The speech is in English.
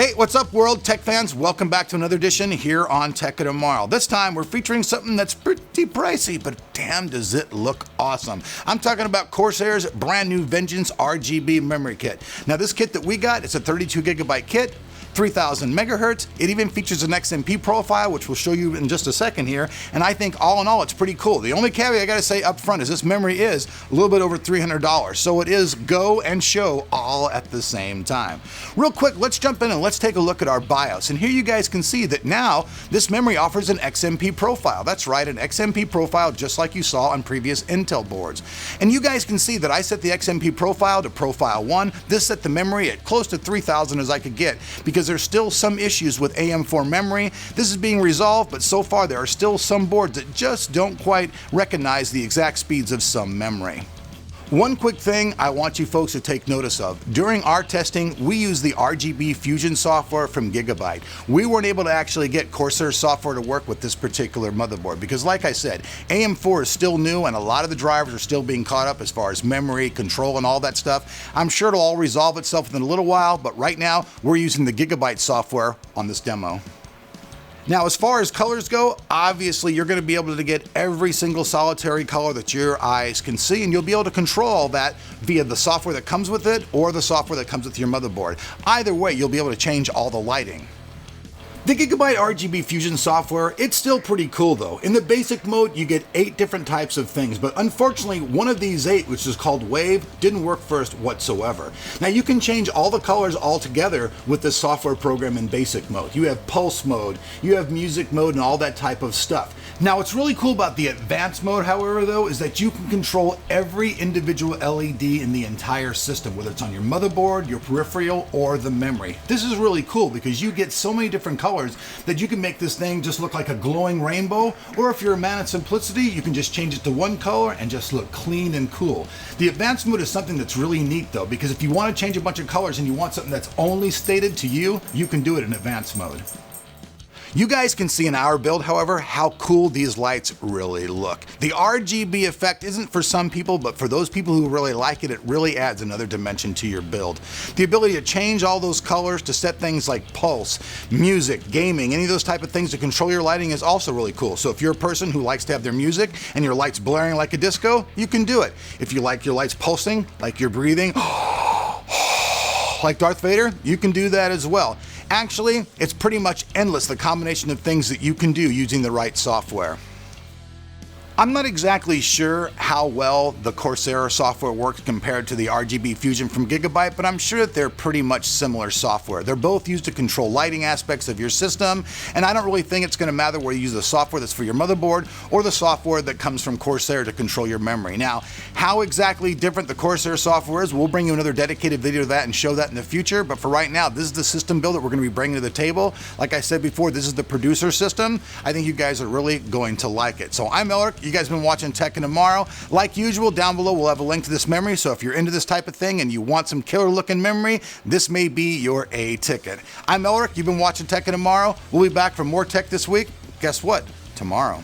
Hey, what's up world tech fans? Welcome back to another edition here on Tech of Tomorrow. This time we're featuring something that's pretty pricey, but damn does it look awesome. I'm talking about Corsair's brand new Vengeance RGB memory kit. Now this kit that we got, it's a 32 gigabyte kit. 3000 megahertz. It even features an XMP profile, which we'll show you in just a second here. And I think all in all, it's pretty cool. The only caveat I gotta say up front is this memory is a little bit over $300. So it is go and show all at the same time. Real quick, let's jump in and let's take a look at our BIOS. And here you guys can see that now this memory offers an XMP profile. That's right, an XMP profile just like you saw on previous Intel boards. And you guys can see that I set the XMP profile to profile 1. This set the memory at close to 3000 as I could get, because there's still some issues with AM4 memory. This is being resolved, but so far there are still some boards that just don't quite recognize the exact speeds of some memory. One quick thing I want you folks to take notice of. During our testing, we used the RGB Fusion software from Gigabyte. We weren't able to actually get Corsair software to work with this particular motherboard because, like I said, AM4 is still new and a lot of the drivers are still being caught up as far as memory, control, and all that stuff. I'm sure it'll all resolve itself within a little while, but right now we're using the Gigabyte software on this demo. Now, as far as colors go, obviously you're going to be able to get every single solitary color that your eyes can see, and you'll be able to control all that via the software that comes with it or the software that comes with your motherboard. Either way, you'll be able to change all the lighting. The Gigabyte RGB Fusion software, it's still pretty cool though. In the basic mode, you get 8 different types of things, but unfortunately, one of these 8, which is called Wave, didn't work first whatsoever. Now you can change all the colors all together with this software program in basic mode. You have pulse mode, you have music mode, and all that type of stuff. Now what's really cool about the advanced mode, however, though, is that you can control every individual LED in the entire system, whether it's on your motherboard, your peripheral, or the memory. This is really cool because you get so many different colors that you can make this thing just look like a glowing rainbow, or if you're a man of simplicity, you can just change it to one color and just look clean and cool. The advanced mode is something that's really neat though, because if you want to change a bunch of colors and you want something that's only stated to you, you can do it in advanced mode. You guys can see in our build, however, how cool these lights really look. The RGB effect isn't for some people, but for those people who really like it, it really adds another dimension to your build. The ability to change all those colors to set things like pulse, music, gaming, any of those type of things to control your lighting is also really cool. So if you're a person who likes to have their music and your lights blaring like a disco, you can do it. If you like your lights pulsing, like you're breathing, like Darth Vader, you can do that as well. Actually, it's pretty much endless, the combination of things that you can do using the right software. I'm not exactly sure how well the Corsair software works compared to the RGB Fusion from Gigabyte, but I'm sure that they're pretty much similar software. They're both used to control lighting aspects of your system, and I don't really think it's going to matter whether you use the software that's for your motherboard or the software that comes from Corsair to control your memory. Now, how exactly different the Corsair software is, we'll bring you another dedicated video to that and show that in the future, but for right now, this is the system build that we're going to be bringing to the table. Like I said before, this is the producer system. I think you guys are really going to like it. So I'm Elric. You guys have been watching Tech of Tomorrow. Like usual, down below we'll have a link to this memory, so if you're into this type of thing and you want some killer looking memory, this may be your A ticket. I'm Elric. You've been watching Tech of Tomorrow. We'll be back for more tech this week. Guess what? Tomorrow.